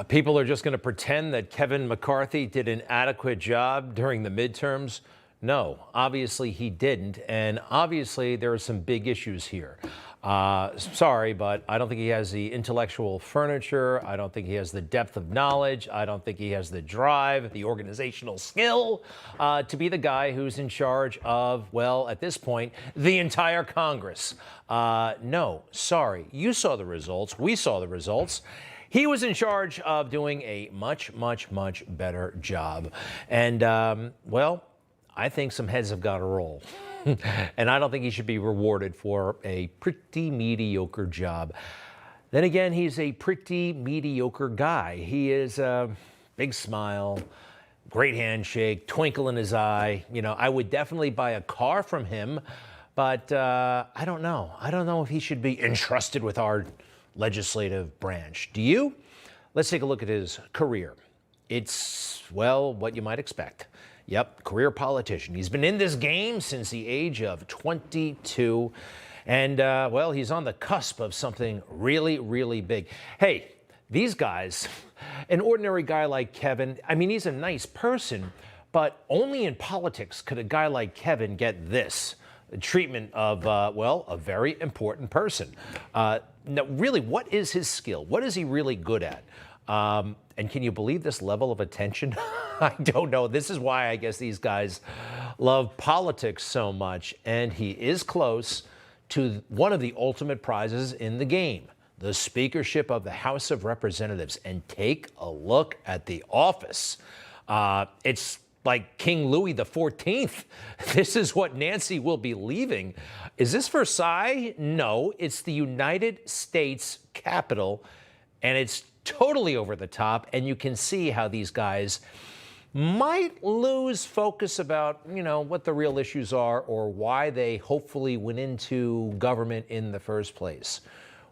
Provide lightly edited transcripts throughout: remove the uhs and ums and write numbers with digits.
People are just going to pretend that Kevin McCarthy did an adequate job during the midterms. No, obviously he didn't. And obviously there are some big issues here. Sorry, but I don't think he has the intellectual furniture. I don't think he has the depth of knowledge. I don't think he has the drive, the organizational skill to be the guy who's in charge of, well, at this point, the entire Congress. No, sorry. You saw the results. We saw the results. He was in charge of doing a much, much, much better job. And, well, I think some heads have got to roll. And I don't think he should be rewarded for a pretty mediocre job. Then again, he's a pretty mediocre guy. He is a big smile, great handshake, twinkle in his eye. You know, I would definitely buy a car from him, but I don't know. I don't know if he should be entrusted with our legislative branch. Do you? Let's take a look at his career. It's, well, what you might expect. Yep, career politician. He's been in this game since the age of 22. And, well, he's on the cusp of something really, really big. Hey, these guys, an ordinary guy like Kevin, I mean, he's a nice person, but only in politics could a guy like Kevin get this treatment of, well, a very important person. Now, really, what is his skill? What is he really good at? And can you believe this level of attention? I don't know. This is why I guess these guys love politics so much. And he is close to one of the ultimate prizes in the game, the speakership of the House of Representatives. And take a look at the office. It's like King Louis XIV. This is what Nancy will be leaving. Is this Versailles? No, it's the United States Capitol. And it's totally over the top, and you can see how these guys might lose focus about, you know, what the real issues are or why they hopefully went into government in the first place.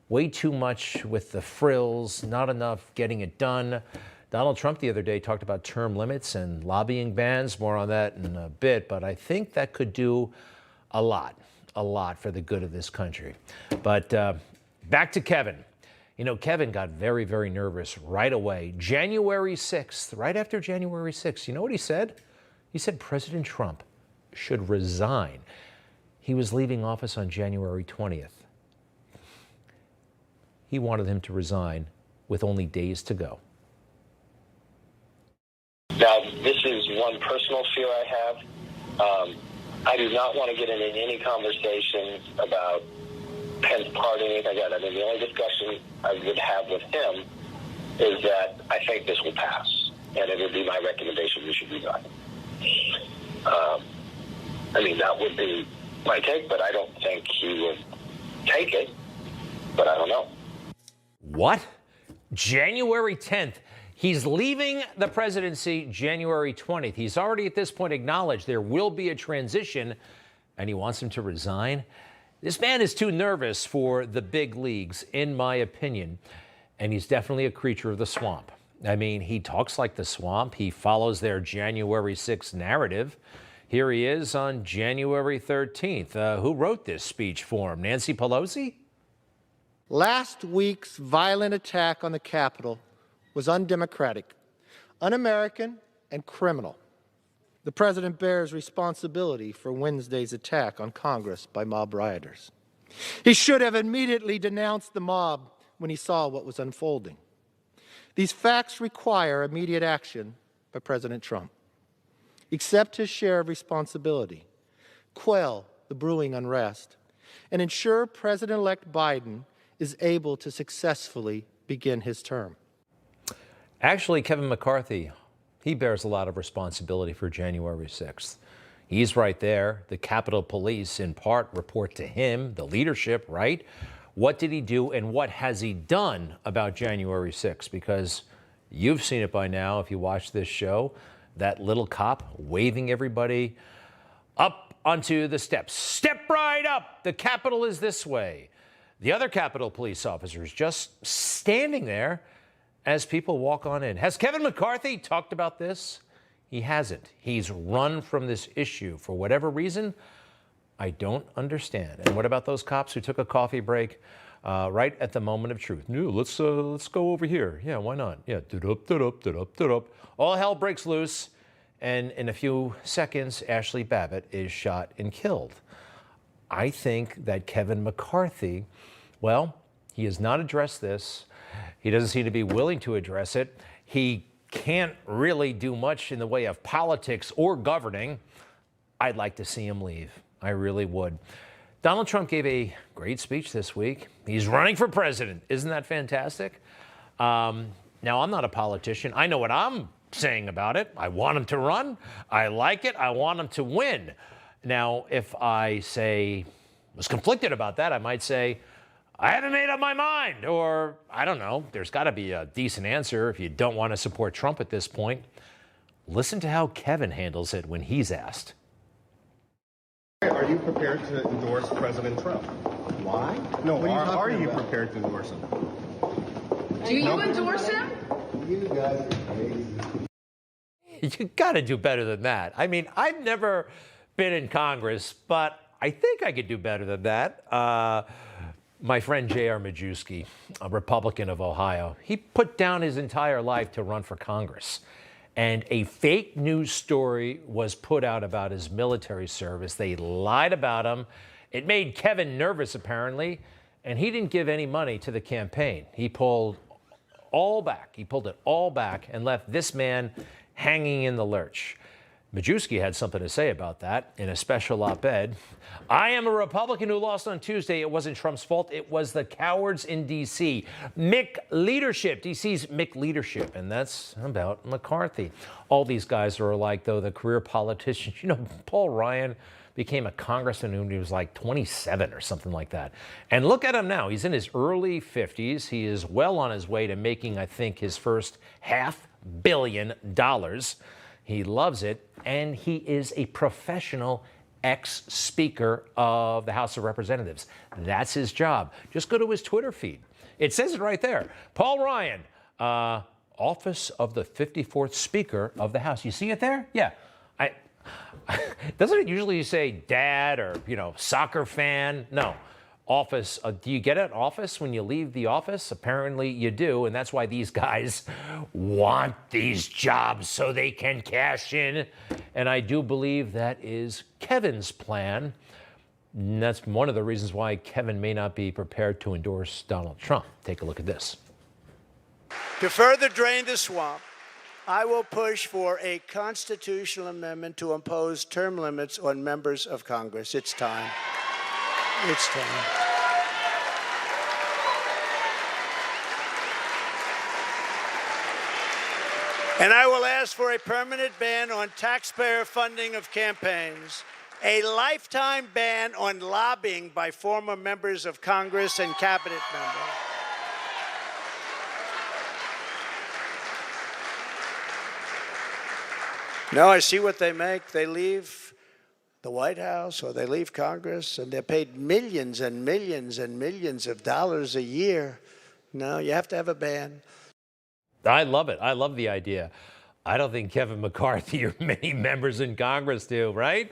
Way too much with the frills, not enough getting it done. Donald Trump the other day talked about term limits and lobbying bans. More on that in a bit, but I think that could do a lot for the good of this country. But back to Kevin. You know, Kevin got very, very nervous right away. January 6th, right after January 6th, you know what he said? He said President Trump should resign. He was leaving office on January 20th. He wanted him to resign with only days to go. Now, this is one personal fear I have. I do not want to get into any conversations about Pence party, anything like that. I mean, the only discussion I would have with him is that I think this will pass, and it would be my recommendation we should resign. I mean, that would be my take, but I don't think he would take it, but I don't know. What? January 10th. He's leaving the presidency January 20th. He's already at this point acknowledged there will be a transition, and he wants him to resign. This man is too nervous for the big leagues, in my opinion, and he's definitely a creature of the swamp. I mean, he talks like the swamp. He follows their January 6th narrative. Here he is on January 13th. Who wrote this speech for him? Nancy Pelosi? Last week's violent attack on the Capitol was undemocratic, un-American, and criminal. The president bears responsibility for Wednesday's attack on Congress by mob rioters. He should have immediately denounced the mob when he saw what was unfolding. These facts require immediate action by President Trump. Accept his share of responsibility, quell the brewing unrest, and ensure President-elect Biden is able to successfully begin his term. Actually, Kevin McCarthy, he bears a lot of responsibility for January 6th. He's right there. The Capitol Police, in part, report to him, the leadership, right? What did he do and what has he done about January 6th? Because you've seen it by now if you watch this show, that little cop waving everybody up onto the steps. Step right up. The Capitol is this way. The other Capitol Police officers just standing there as people walk on in. Has Kevin McCarthy talked about this? He hasn't. He's run from this issue for whatever reason. I don't understand. And what about those cops who took a coffee break? right at the moment of truth. No, let's go over here. Yeah, why not? Yeah, all hell breaks loose, and in a few seconds, Ashley Babbitt is shot and killed. I think that Kevin McCarthy, well, he has not addressed this. He doesn't seem to be willing to address it. He can't really do much in the way of politics or governing. I'd like to see him leave. I really would. Donald Trump gave a great speech this week. He's running for president. Isn't that fantastic? Now, I'm not a politician. I know what I'm saying about it. I want him to run. I like it. I want him to win. Now, if I was conflicted about that, I might say, I haven't made up my mind, or I don't know. There's got to be a decent answer if you don't want to support Trump at this point. Listen to how Kevin handles it when he's asked. Are you prepared to endorse President Trump? Why? No, What are talking you about? prepared to endorse him? Do you endorse him? You guys are crazy. You got to do better than that. I mean, I've never been in Congress, but I think I could do better than that. My friend J.R. Majewski, a Republican of Ohio, he put down his entire life to run for Congress. And a fake news story was put out about his military service. They lied about him. It made Kevin nervous, apparently, and he didn't give any money to the campaign. He pulled all back. He pulled it all back and left this man hanging in the lurch. Majewski had something to say about that in a special op-ed. I am a Republican who lost on Tuesday. It wasn't Trump's fault. It was the cowards in D.C. Mick leadership, D.C.'s Mick leadership, and that's about McCarthy. All these guys are alike, though, the career politicians. You know, Paul Ryan became a congressman when he was like 27 or something like that. And look at him now. He's in his early 50s. He is well on his way to making, I think, his first $500 million. He loves it, and he is a professional ex-speaker of the House of Representatives. That's his job. Just go to his Twitter feed. It says it right there. Paul Ryan, office of the 54th Speaker of the House. You see it there? Yeah. Doesn't it usually say dad or, soccer fan? No. Office. Do you get an office when you leave the office? Apparently you do, and that's why these guys want these jobs so they can cash in. And I do believe that is Kevin's plan. And that's one of the reasons why Kevin may not be prepared to endorse Donald Trump. Take a look at this. To further drain the swamp, I will push for a constitutional amendment to impose term limits on members of Congress. It's time. It's time. And I will ask for a permanent ban on taxpayer funding of campaigns, a lifetime ban on lobbying by former members of Congress and cabinet members. No, I see what they make. They leave the White House or they leave Congress and they're paid millions and millions and millions of dollars a year. No, you have to have a ban. I love it. I love the idea. I don't think Kevin McCarthy or many members in Congress do, right?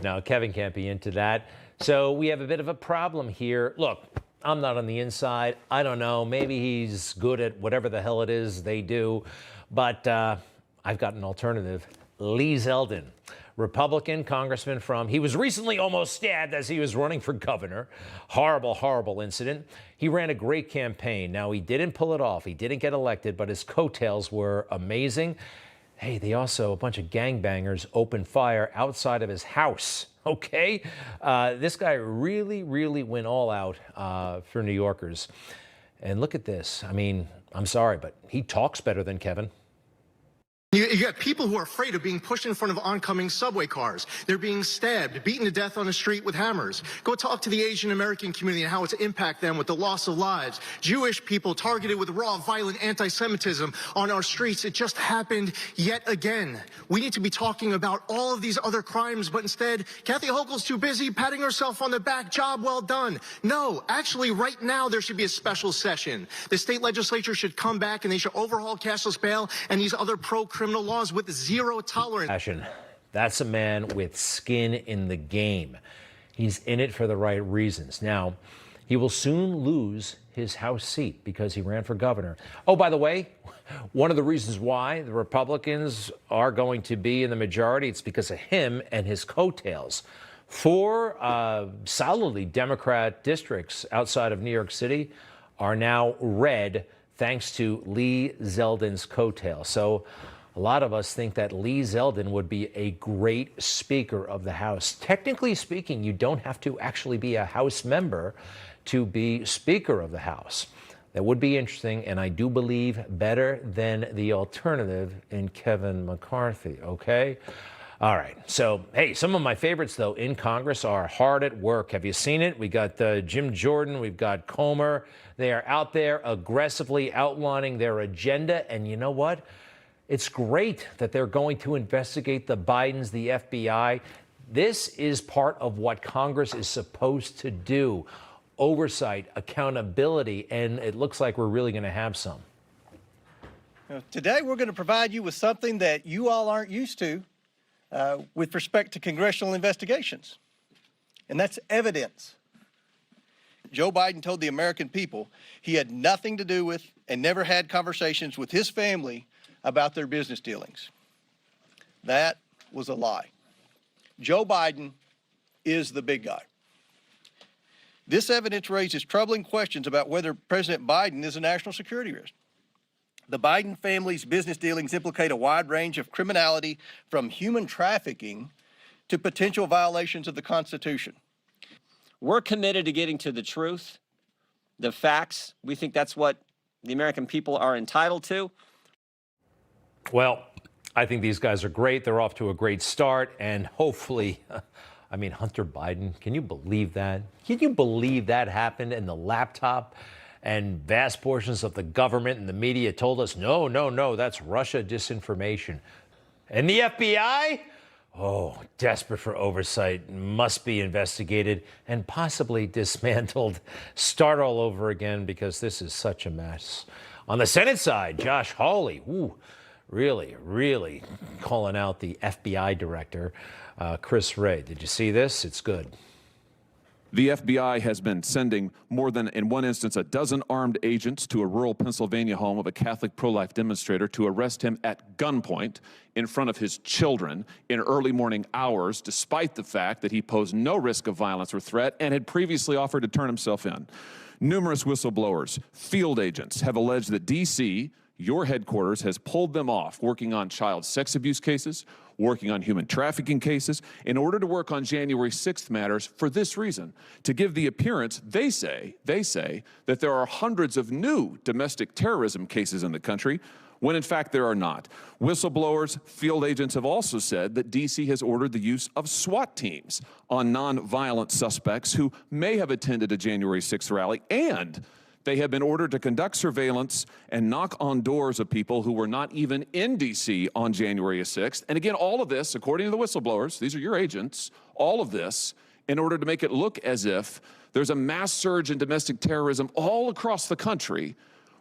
No, Kevin can't be into that. So we have a bit of a problem here. Look, I'm not on the inside. I don't know. Maybe he's good at whatever the hell it is they do. But I've got an alternative. Lee Zeldin, Republican congressman he was recently almost stabbed as he was running for governor. Horrible, horrible incident. He ran a great campaign. Now, he didn't pull it off. He didn't get elected, but his coattails were amazing. Hey, a bunch of gangbangers opened fire outside of his house. Okay? This guy really, really went all out for New Yorkers. And look at this. I mean, I'm sorry, but he talks better than Kevin. You got people who are afraid of being pushed in front of oncoming subway cars. They're being stabbed, beaten to death on the street with hammers. Go talk to the Asian American community and how it's impact them with the loss of lives. Jewish people targeted with raw, violent anti-Semitism on our streets. It just happened yet again. We need to be talking about all of these other crimes, but instead, Kathy Hochul's too busy patting herself on the back. Job well done. No, actually, right now, there should be a special session. The state legislature should come back and they should overhaul cashless bail and these other criminal laws with zero tolerance. That's a man with skin in the game. He's in it for the right reasons. Now, he will soon lose his House seat because he ran for governor. Oh, by the way, one of the reasons why the Republicans are going to be in the majority, it's because of him and his coattails. 4 solidly Democrat districts outside of New York City are now red thanks to Lee Zeldin's coattails. So a lot of us think that Lee Zeldin would be a great Speaker of the House. Technically speaking, you don't have to actually be a House member to be Speaker of the House. That would be interesting, and I do believe better than the alternative in Kevin McCarthy, okay? All right, so, hey, some of my favorites, though, in Congress are hard at work. Have you seen it? We got Jim Jordan, we've got Comer. They are out there aggressively outlining their agenda, and you know what? It's great that they're going to investigate the Bidens, the FBI. This is part of what Congress is supposed to do. Oversight, accountability, and it looks like we're really going to have some. Today, we're going to provide you with something that you all aren't used to with respect to congressional investigations, and that's evidence. Joe Biden told the American people he had nothing to do with and never had conversations with his family about their business dealings. That was a lie. Joe Biden is the big guy. This evidence raises troubling questions about whether President Biden is a national security risk. The Biden family's business dealings implicate a wide range of criminality, from human trafficking to potential violations of the Constitution. We're committed to getting to the truth, the facts. We think that's what the American people are entitled to. Well, I think these guys are great. They're off to a great start, and hopefully, I mean, Hunter Biden, can you believe that? Can you believe that happened in the laptop? And vast portions of the government and the media told us, no, no, no, that's Russia disinformation. And the FBI? Oh, desperate for oversight, must be investigated and possibly dismantled. Start all over again because this is such a mess. On the Senate side, Josh Hawley, really calling out the FBI director, Chris Wray. Did you see this? It's good. The FBI has been sending more than, in one instance, a dozen armed agents to a rural Pennsylvania home of a Catholic pro-life demonstrator to arrest him at gunpoint in front of his children in early morning hours, despite the fact that he posed no risk of violence or threat and had previously offered to turn himself in. Numerous whistleblowers, field agents have alleged that D.C., your headquarters, has pulled them off working on child sex abuse cases, working on human trafficking cases, in order to work on January 6th matters for this reason: to give the appearance, they say, that there are hundreds of new domestic terrorism cases in the country, when in fact there are not. Whistleblowers, field agents have also said that D.C. has ordered the use of SWAT teams on nonviolent suspects who may have attended a January 6th rally, and they have been ordered to conduct surveillance and knock on doors of people who were not even in D.C. on January 6th. And again, all of this, according to the whistleblowers, these are your agents, all of this in order to make it look as if there's a mass surge in domestic terrorism all across the country,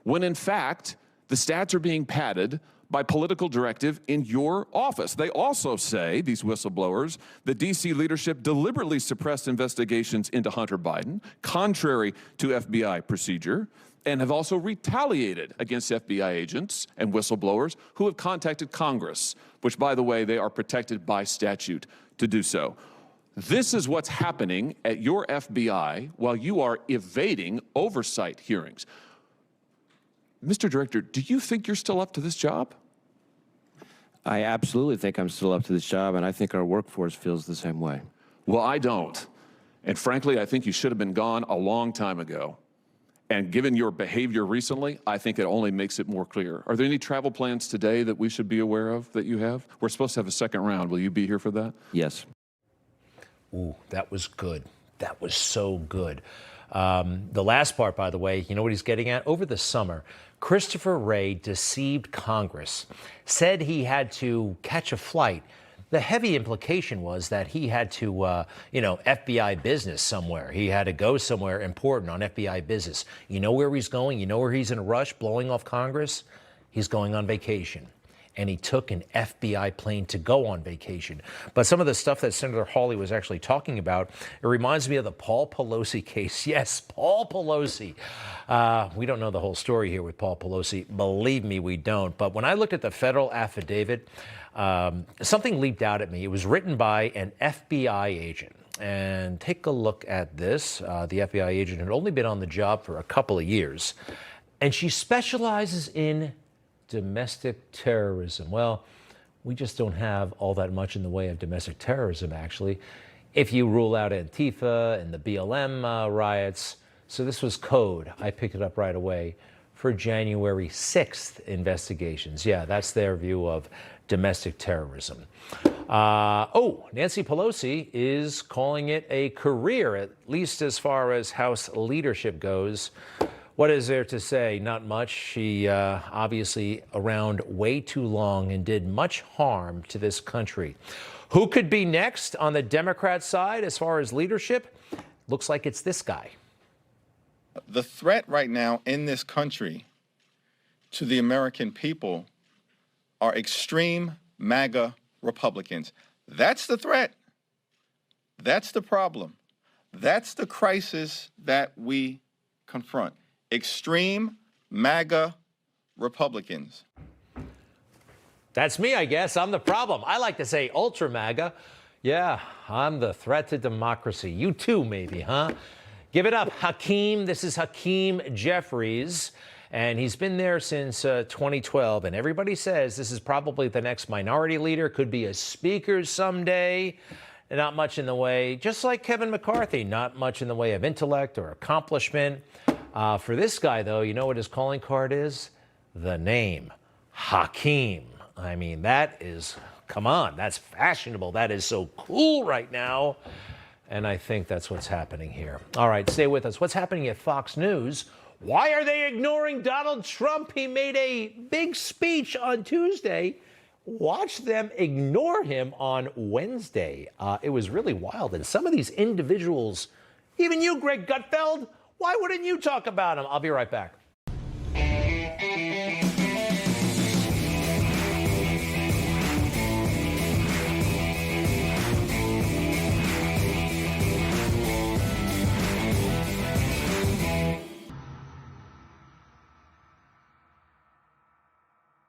when in fact the stats are being padded by political directive in your office. They also say, these whistleblowers, the D.C. leadership deliberately suppressed investigations into Hunter Biden, contrary to FBI procedure, and have also retaliated against FBI agents and whistleblowers who have contacted Congress, which, by the way, they are protected by statute to do so. This is what's happening at your FBI while you are evading oversight hearings. Mr. Director, do you think you're still up to this job? I absolutely think I'm still up to this job, and I think our workforce feels the same way. Well, I don't. And frankly, I think you should have been gone a long time ago. And given your behavior recently, I think it only makes it more clear. Are there any travel plans today that we should be aware of that you have? We're supposed to have a second round. Will you be here for that? Yes. Ooh, that was good. That was so good. The last part, by the way, you know what he's getting at? Over the summer, Christopher Wray deceived Congress, said he had to catch a flight. The heavy implication was that he had to, FBI business somewhere. He had to go somewhere important on FBI business. You know where he's going? You know where he's in a rush, blowing off Congress? He's going on vacation. and he took an FBI plane to go on vacation. But some of the stuff that Senator Hawley was actually talking about, it reminds me of the Paul Pelosi case. Yes, Paul Pelosi. We don't know the whole story here with Paul Pelosi. Believe me, we don't. But when I looked at the federal affidavit, something leaped out at me. It was written by an FBI agent. And take a look at this. The FBI agent had only been on the job for a couple of years, and she specializes in domestic terrorism. Well, we just don't have all that much in the way of domestic terrorism, actually, if you rule out Antifa and the BLM riots. So this was code. I picked it up right away for January 6th investigations. Yeah, that's their view of domestic terrorism. Nancy Pelosi is calling it a career, at least as far as House leadership goes. What is there to say? Not much. She obviously around way too long and did much harm to this country. Who could be next on the Democrat side as far as leadership? Looks like it's this guy. The threat right now in this country to the American people are extreme MAGA Republicans. That's the threat. That's the problem. That's the crisis that we confront. Extreme MAGA Republicans. That's me, I guess. I'm the problem. I like to say ultra MAGA. Yeah, I'm the threat to democracy. You too, maybe, huh? Give it up, Hakeem. This is Hakeem Jeffries, and he's been there since 2012. And everybody says this is probably the next minority leader, could be a speaker someday. Not much in the way, just like Kevin McCarthy, not much in the way of intellect or accomplishment. For this guy, though, you know what his calling card is? The name, Hakeem. I mean, that is, come on, that's fashionable. That is so cool right now. And I think that's what's happening here. All right, stay with us. What's happening at Fox News? Why are they ignoring Donald Trump? He made a big speech on Tuesday. Watch them ignore him on Wednesday. It was really wild. And some of these individuals, even you, Greg Gutfeld, why wouldn't you talk about him? I'll be right back.